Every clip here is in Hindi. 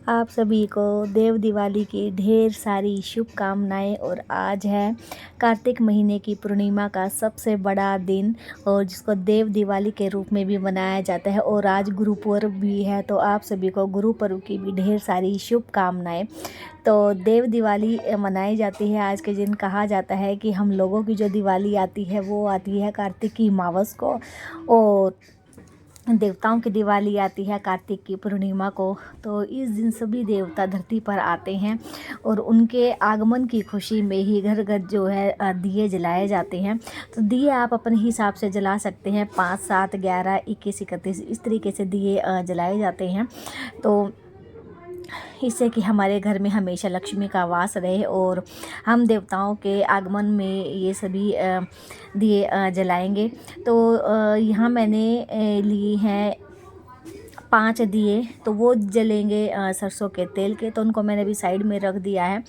आप सभी को देव दिवाली की ढेर सारी शुभकामनाएं। और आज है कार्तिक महीने की पूर्णिमा का सबसे बड़ा दिन और जिसको देव दिवाली के रूप में भी मनाया जाता है। और आज गुरु पर्व भी है, तो आप सभी को गुरु पर्व की भी ढेर सारी शुभकामनाएं। तो देव दिवाली मनाई जाती है आज के दिन। कहा जाता है कि हम लोगों की जो दिवाली आती है वो आती है कार्तिक की अमावस को, और देवताओं की दिवाली आती है कार्तिक की पूर्णिमा को। तो इस दिन सभी देवता धरती पर आते हैं और उनके आगमन की खुशी में ही घर घर जो है दिए जलाए जाते हैं। तो दिए आप अपने हिसाब से जला सकते हैं, 5, 7, 11, 21, 31 इस तरीके से दिए जलाए जाते हैं। तो इससे कि हमारे घर में हमेशा लक्ष्मी का वास रहे और हम देवताओं के आगमन में ये सभी दिए जलाएंगे। तो यहाँ मैंने लिए हैं 5 दिए, तो वो जलेंगे सरसों के तेल के। तो उनको मैंने अभी साइड में रख दिया है।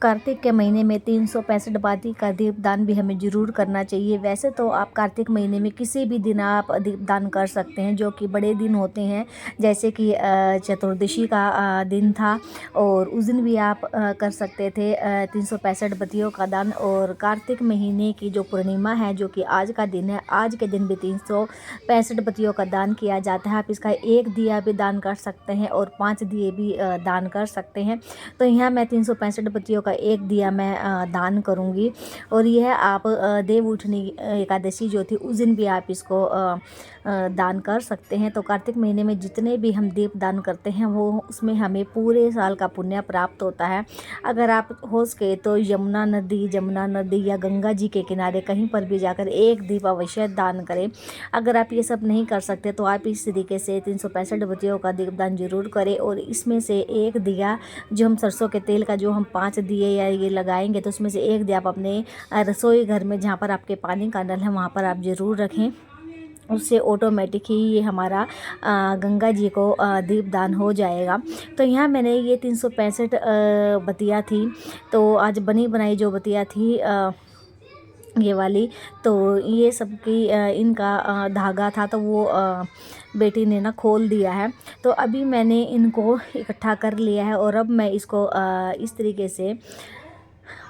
कार्तिक के महीने में 365 बाती का दीपदान भी हमें ज़रूर करना चाहिए। वैसे तो आप कार्तिक महीने में किसी भी दिन आप दीपदान कर सकते हैं जो कि बड़े दिन होते हैं, जैसे कि चतुर्दशी का दिन था, और उस दिन भी आप कर सकते थे 365 बत्तियों का दान। और कार्तिक महीने की जो पूर्णिमा है, जो कि आज का दिन है, आज के दिन भी 365 बत्तियों का दान किया जाता है। आप इसका एक दिया भी दान कर सकते हैं और 5 दिए भी दान कर सकते हैं। तो यहाँ मैं 365 बत्तियों का एक दिया मैं दान करूँगी। और यह आप देव उठनी एकादशी जो थी उस दिन भी आप इसको दान कर सकते हैं। तो कार्तिक महीने में जितने भी हम दीप दान करते हैं वो उसमें हमें पूरे साल का पुण्य प्राप्त होता है। अगर आप हो सके तो जमुना नदी या गंगा जी के किनारे कहीं पर भी जाकर एक दीप अवश्य दान करें। अगर आप ये सब नहीं कर सकते तो आप इस तरीके से 365 बत्तियों का दीपदान जरूर करें। और इसमें से एक दिया जो हम सरसों के तेल का जो हम 5 दिए या ये लगाएंगे, तो उसमें से एक दिया आप अपने रसोई घर में जहाँ पर आपके पानी का नल है वहाँ पर आप ज़रूर रखें। उससे ऑटोमेटिक ही ये हमारा गंगा जी को दीपदान हो जाएगा। तो यहाँ मैंने ये 365 बत्तियाँ थी, तो आज बनी बनाई जो बत्तियाँ थी ये वाली, तो ये सब की इनका धागा था, तो वो बेटी ने ना खोल दिया है। तो अभी मैंने इनको इकट्ठा कर लिया है और अब मैं इसको इस तरीके से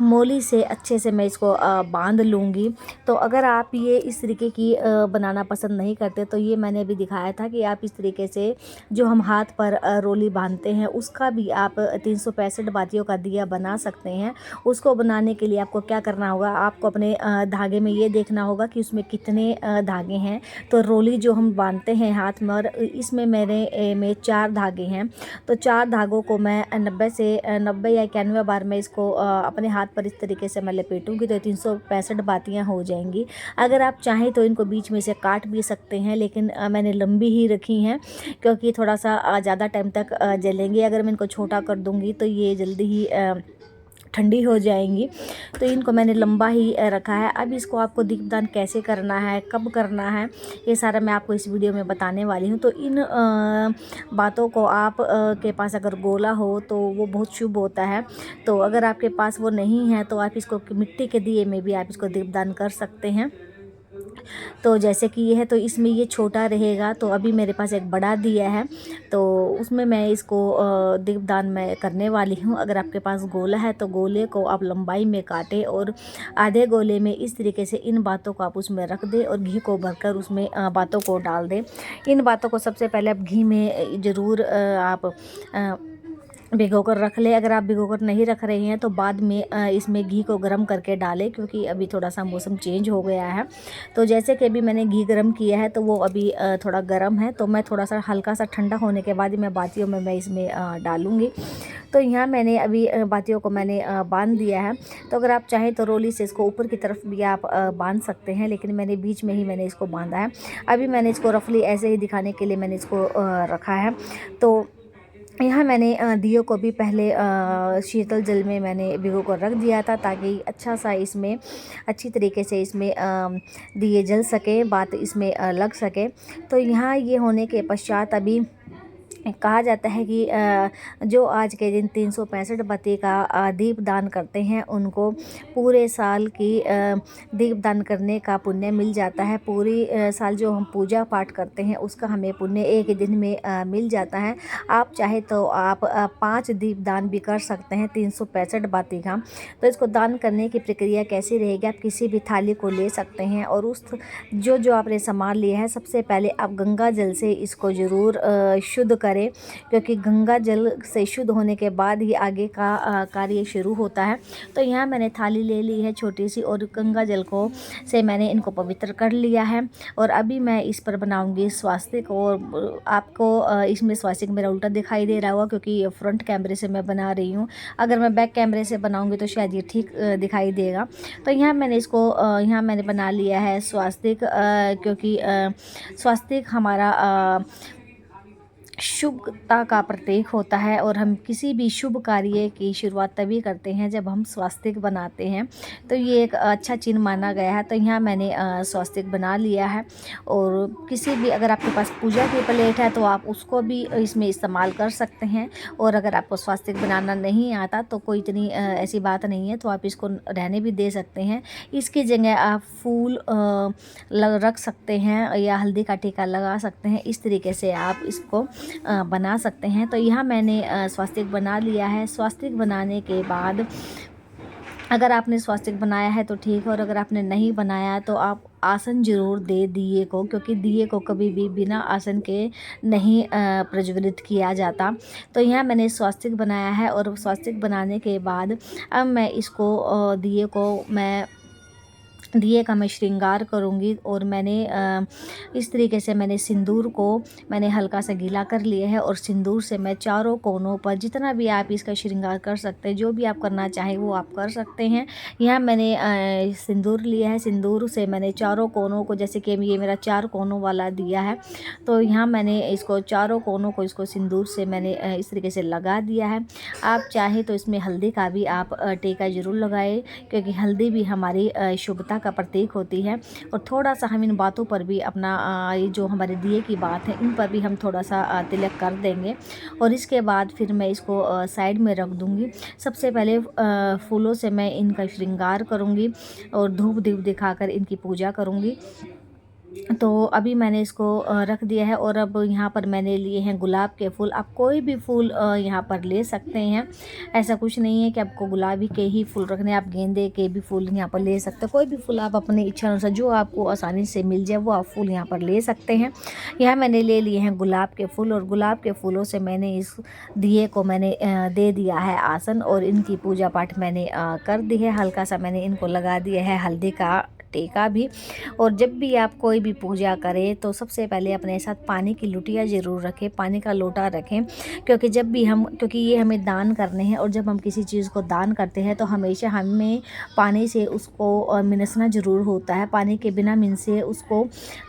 मोली से अच्छे से मैं इसको बांध लूँगी। तो अगर आप ये इस तरीके की बनाना पसंद नहीं करते तो ये मैंने भी दिखाया था कि आप इस तरीके से जो हम हाथ पर रोली बांधते हैं उसका भी आप 365 बातियों का दिया बना सकते हैं। उसको बनाने के लिए आपको क्या करना होगा, आपको अपने धागे में ये देखना होगा कि उसमें कितने धागे हैं। तो रोली जो हम बांधते हैं हाथ में, और इसमेमें मेरे में 4 धागे हैं। तो 4 धागों को मैं 90 या 91 बार मैं इसको अपने हाथ पर इस तरीके से मैं लपेटूंगी तो 365 बातियाँ हो जाएंगी। अगर आप चाहें तो इनको बीच में से काट भी सकते हैं, लेकिन मैंने लंबी ही रखी हैं क्योंकि थोड़ा सा ज़्यादा टाइम तक जलेंगी। अगर मैं इनको छोटा कर दूंगी तो ये जल्दी ही ठंडी हो जाएंगी। तो इनको मैंने लंबा ही रखा है। अब इसको आपको दीपदान कैसे करना है, कब करना है, ये सारा मैं आपको इस वीडियो में बताने वाली हूँ। तो इन बातों को आप के पास अगर गोला हो तो वो बहुत शुभ होता है। तो अगर आपके पास वो नहीं है तो आप इसको मिट्टी के दिए में भी आप इसको दीपदान कर सकते हैं। तो जैसे कि ये है, तो इसमें ये छोटा रहेगा। तो अभी मेरे पास एक बड़ा दिया है, तो उसमें मैं इसको दीपदान मैं करने वाली हूँ। अगर आपके पास गोला है तो गोले को आप लंबाई में काटें और आधे गोले में इस तरीके से इन बातों को आप उसमें रख दें और घी को भरकर उसमें बातों को डाल दें। इन बातों को सबसे पहले आप घी में ज़रूर आप भिगो कर रख ले। अगर आप भिगो कर नहीं रख रहे हैं तो बाद में इसमें घी को गर्म करके डालें, क्योंकि अभी थोड़ा सा मौसम चेंज हो गया है। तो जैसे कि अभी मैंने घी गर्म किया है तो वो अभी थोड़ा गर्म है, तो मैं थोड़ा सा हल्का सा ठंडा होने के बाद ही मैं बातियों में मैं इसमें डालूँगी। तो यहाँ मैंने अभी बातियों को मैंने बांध दिया है। तो अगर आप चाहें तो रोली से इसको ऊपर की तरफ भी आप बांध सकते हैं, लेकिन मैंने बीच में ही मैंने इसको बांधा है। अभी मैंने इसको रफली ऐसे ही दिखाने के लिए मैंने इसको रखा है। तो यहाँ मैंने दियों को भी पहले शीतल जल में मैंने भिगो कर रख दिया था, ताकि अच्छा सा इसमें अच्छी तरीके से इसमें दिए जल सके, बात इसमें लग सके। तो यहाँ ये होने के पश्चात अभी कहा जाता है कि जो आज के दिन 365 बत्ती का दीप दान करते हैं उनको पूरे साल की दीप दान करने का पुण्य मिल जाता है। पूरी साल जो हम पूजा पाठ करते हैं उसका हमें पुण्य एक ही दिन में मिल जाता है। आप चाहे तो आप 5 दीप दान भी कर सकते हैं 365 बत्ती का। तो इसको दान करने की प्रक्रिया कैसी रहेगी, आप किसी भी थाली को ले सकते हैं और उस जो आपने सामान लिया है सबसे पहले आप गंगा जल से इसको ज़रूर शुद्ध करें, क्योंकि गंगा जल से शुद्ध होने के बाद ही आगे का कार्य शुरू होता है। तो यहाँ मैंने थाली ले ली है छोटी सी और गंगा जल को से मैंने इनको पवित्र कर लिया है। और अभी मैं इस पर बनाऊंगी स्वास्तिक। और आपको इसमें स्वास्तिक मेरा उल्टा दिखाई दे रहा होगा क्योंकि ये फ्रंट कैमरे से मैं बना रही हूँ। अगर मैं बैक कैमरे से बनाऊंगी तो शायद ये ठीक दिखाई देगा। तो यहाँ मैंने इसको यहाँ मैंने बना लिया है स्वास्तिक, क्योंकि स्वास्तिक हमारा शुभता का प्रतीक होता है और हम किसी भी शुभ कार्य की शुरुआत तभी करते हैं जब हम स्वास्तिक बनाते हैं। तो ये एक अच्छा चिन्ह माना गया है। तो यहाँ मैंने स्वास्तिक बना लिया है। और किसी भी अगर आपके पास पूजा की प्लेट है तो आप उसको भी इसमें इस्तेमाल कर सकते हैं। और अगर आपको स्वास्तिक बनाना नहीं आता तो कोई इतनी ऐसी बात नहीं है, तो आप इसको रहने भी दे सकते हैं। इसकी जगह आप फूल रख सकते हैं या हल्दी का टीका लगा सकते हैं। इस तरीके से आप इसको बना सकते हैं। तो यहाँ मैंने स्वास्तिक बना लिया है। स्वास्तिक बनाने के बाद अगर आपने स्वास्तिक बनाया है तो ठीक है, और अगर आपने नहीं बनाया तो आप आसन जरूर दे दिए को, क्योंकि दिए को कभी भी बिना आसन के नहीं प्रज्वलित किया जाता। तो यहाँ मैंने स्वास्तिक बनाया है और स्वास्तिक बनाने के बाद अब मैं इसको दिए का मैं श्रृंगार करूँगी। और मैंने इस तरीके से मैंने सिंदूर को मैंने हल्का सा गीला कर लिया है और सिंदूर से मैं चारों कोनों पर जितना भी आप इसका श्रृंगार कर सकते हैं, जो भी आप करना चाहें वो आप कर सकते हैं। यहाँ मैंने सिंदूर लिया है, सिंदूर से मैंने चारों कोनों को, जैसे कि ये मेरा 4 कोनों वाला दिया है, तो यहाँ मैंने इसको चारों कोनों को इसको सिंदूर से मैंने इस तरीके से लगा दिया है। आप चाहे तो इसमें हल्दी का भी आप टीका ज़रूर लगाए, क्योंकि हल्दी भी हमारी शुभता का प्रतीक होती है। और थोड़ा सा हम इन बातों पर भी अपना ये जो हमारे दिए की बात है इन पर भी हम थोड़ा सा तिलक कर देंगे। और इसके बाद फिर मैं इसको साइड में रख दूँगी। सबसे पहले फूलों से मैं इनका श्रृंगार करूँगी और धूप दीप दिखाकर इनकी पूजा करूँगी। तो अभी मैंने इसको रख दिया है। और अब यहाँ पर मैंने लिए हैं गुलाब के फूल। आप कोई भी फूल यहाँ पर ले सकते हैं, ऐसा कुछ नहीं है कि आपको गुलाबी के ही फूल रखने, आप गेंदे के भी फूल यहाँ पर ले सकते हैं। कोई भी फूल आप अपनी इच्छा अनुसार जो आपको आसानी से मिल जाए वो आप फूल यहाँ पर ले सकते हैं। यहाँ मैंने ले लिए हैं गुलाब के फूल और गुलाब के फूलों से मैंने इस दिए को मैंने दे दिया है आसन और इनकी पूजा पाठ मैंने कर दी है। हल्का सा मैंने इनको लगा दिया है हल्दी का टीका भी। और जब भी आप कोई भी पूजा करें तो सबसे पहले अपने साथ पानी की लुटिया ज़रूर रखें, पानी का लोटा रखें, क्योंकि ये हमें दान करने हैं। और जब हम किसी चीज़ को दान करते हैं तो हमेशा हमें पानी से उसको मिनसना ज़रूर होता है। पानी के बिना मिन से उसको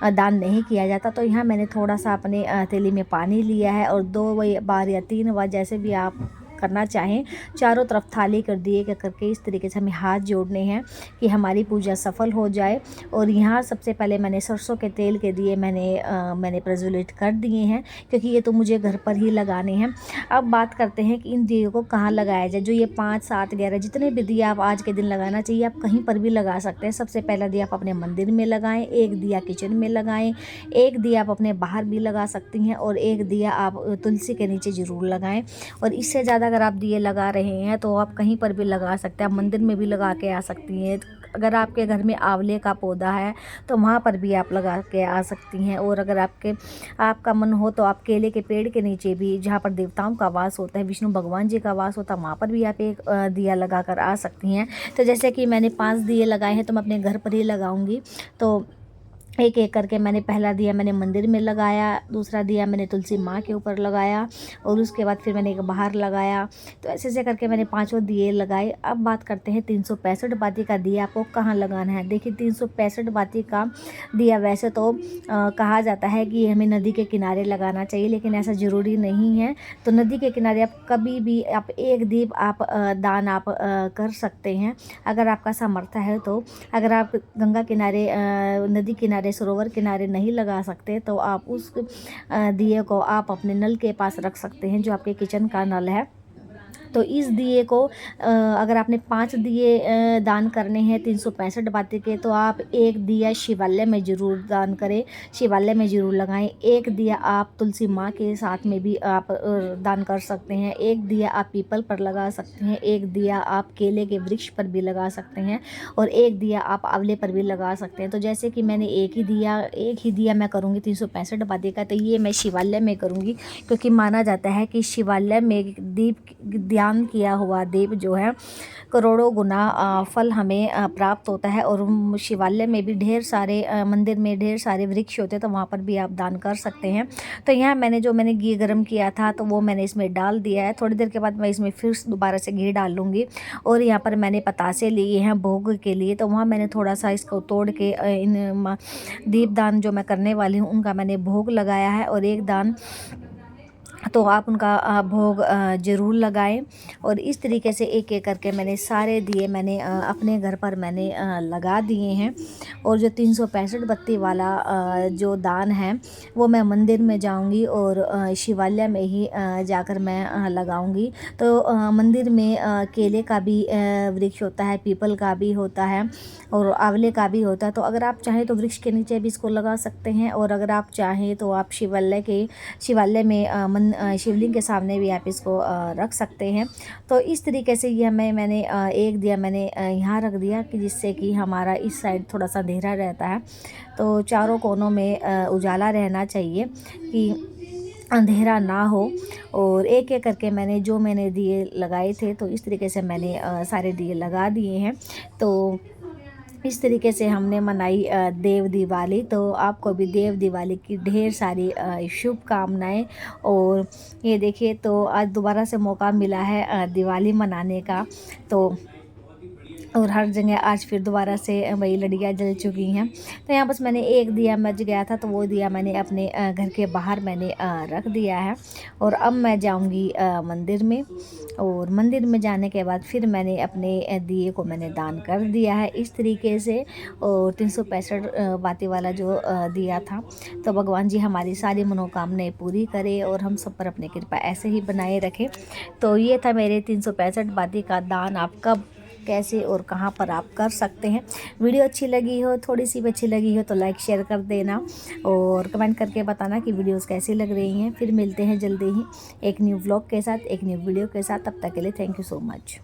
दान नहीं किया जाता। तो यहाँ मैंने थोड़ा सा अपने थैली में पानी लिया है और 2 बार या 3 बार जैसे भी आप करना चाहें चारों तरफ थाली कर दिए करके इस तरीके से हमें हाथ जोड़ने हैं कि हमारी पूजा सफल हो जाए। और यहाँ सबसे पहले मैंने सरसों के तेल के दिए मैंने प्रज्वलित कर दिए हैं, क्योंकि ये तो मुझे घर पर ही लगाने हैं। अब बात करते हैं कि इन दिए को कहाँ लगाया जाए। जो ये 5, 7, 11 जितने भी दिए आप आज के दिन लगाना चाहिए, आप कहीं पर भी लगा सकते हैं। सबसे पहला दिया आप अपने मंदिर में लगाएं, एक दिया किचन में लगाएं, एक दिया आप अपने बाहर भी लगा सकती हैं और एक दिया आप तुलसी के नीचे ज़रूर लगाएं। और इससे ज़्यादा अगर आप दिए लगा रहे हैं तो आप कहीं पर भी लगा सकते हैं, आप मंदिर में भी लगा के आ सकती हैं। अगर आपके घर में आंवले का पौधा है तो वहाँ पर भी आप लगा के आ सकती हैं। और अगर आपका मन हो तो आप केले के पेड़ के नीचे भी, जहाँ पर देवताओं का वास होता है, विष्णु भगवान जी का वास होता है, वहाँ पर भी आप एक दिया लगा कर आ सकती हैं। तो जैसे कि मैंने 5 दिए लगाए हैं तो मैं अपने घर पर ही लगाऊंगी। तो एक एक करके मैंने पहला दिया मैंने मंदिर में लगाया, दूसरा दिया मैंने तुलसी माँ के ऊपर लगाया और उसके बाद फिर मैंने एक बाहर लगाया। तो ऐसे ऐसे करके मैंने 5 दिए लगाए। अब बात करते हैं 365 बाती का दिया आपको कहाँ लगाना है। देखिए 365 बाती का दिया वैसे तो कहा जाता है कि हमें नदी के किनारे लगाना चाहिए, लेकिन ऐसा ज़रूरी नहीं है। तो नदी के किनारे आप कभी भी आप एक दीप आप दान आप कर सकते हैं अगर आपका सामर्थ्य है। तो अगर आप गंगा किनारे नदी किनारे किनारे, सरोवर किनारे नहीं लगा सकते तो आप उस दिए को आप अपने नल के पास रख सकते हैं, जो आपके किचन का नल है। तो इस दिए को अगर आपने 5 दिए दान करने हैं 365 बाती के, तो आप एक दिया शिवालय में ज़रूर दान करें, शिवालय में ज़रूर लगाएं। एक दिया आप तुलसी माँ के साथ में भी आप दान कर सकते हैं। एक दिया आप पीपल पर लगा सकते हैं, एक दिया आप केले के वृक्ष पर भी लगा सकते हैं, और एक दिया आप आंवले पर भी लगा सकते हैं। तो जैसे कि मैंने एक ही दिया मैं करूँगी 365 बाती का, तो ये मैं शिवालय में करूँगी, क्योंकि माना जाता है कि शिवालय में दीप ध्यान किया हुआ दीप जो है करोड़ों गुना फल हमें प्राप्त होता है। और शिवालय में भी ढेर सारे मंदिर में ढेर सारे वृक्ष होते हैं, तो वहाँ पर भी आप दान कर सकते हैं। तो यहाँ मैंने घी गर्म किया था तो वो मैंने इसमें डाल दिया है। थोड़ी देर के बाद मैं इसमें फिर दोबारा से घी डाल लूँगी। और यहाँ पर मैंने पतासे लिए हैं भोग के लिए, तो वहाँ मैंने थोड़ा सा इसको तोड़ के इन दीपदान जो मैं करने वाली हूँ उनका मैंने भोग लगाया है। और एक दान तो आप उनका भोग ज़रूर लगाएं। और इस तरीके से एक एक करके मैंने सारे दिए मैंने अपने घर पर मैंने लगा दिए हैं। और जो 365 बत्ती वाला जो दान है वो मैं मंदिर में जाऊंगी और शिवालय में ही जाकर मैं लगाऊंगी। तो मंदिर में केले का भी वृक्ष होता है, पीपल का भी होता है और आंवले का भी होता है। तो अगर आप चाहें तो वृक्ष के नीचे भी इसको लगा सकते हैं, और अगर आप चाहें तो आप शिवालय में शिवलिंग के सामने भी आप इसको रख सकते हैं। तो इस तरीके से ये मैंने एक दिया मैंने यहाँ रख दिया कि जिससे कि हमारा इस साइड थोड़ा सा अंधेरा रहता है, तो चारों कोनों में उजाला रहना चाहिए कि अंधेरा ना हो। और एक एक करके मैंने दिए लगाए थे, तो इस तरीके से मैंने सारे दिए लगा दिए हैं। तो इस तरीके से हमने मनाई देव दिवाली। तो आपको भी देव दिवाली की ढेर सारी शुभकामनाएं। और ये देखिए, तो आज दोबारा से मौका मिला है दिवाली मनाने का। तो और हर जगह आज फिर दोबारा से वही लड़ियाँ जल चुकी हैं। तो यहाँ बस मैंने एक दिया मच गया था, तो वो दिया मैंने अपने घर के बाहर मैंने रख दिया है। और अब मैं जाऊँगी मंदिर में, और मंदिर में जाने के बाद फिर मैंने अपने दिए को मैंने दान कर दिया है इस तरीके से। और 365 बाती वाला जो दिया था, तो भगवान जी हमारी सारी मनोकामनाएं पूरी करे और हम सब पर अपनी कृपा ऐसे ही बनाए रखें। तो ये था मेरे 365 बाती का दान। आप कब, कैसे और कहाँ पर आप कर सकते हैं। वीडियो अच्छी लगी हो, थोड़ी सी भी अच्छी लगी हो तो लाइक शेयर कर देना, और कमेंट करके बताना कि वीडियोस कैसी लग रही हैं। फिर मिलते हैं जल्दी ही एक न्यू व्लॉग के साथ, एक न्यू वीडियो के साथ। तब तक के लिए थैंक यू सो मच।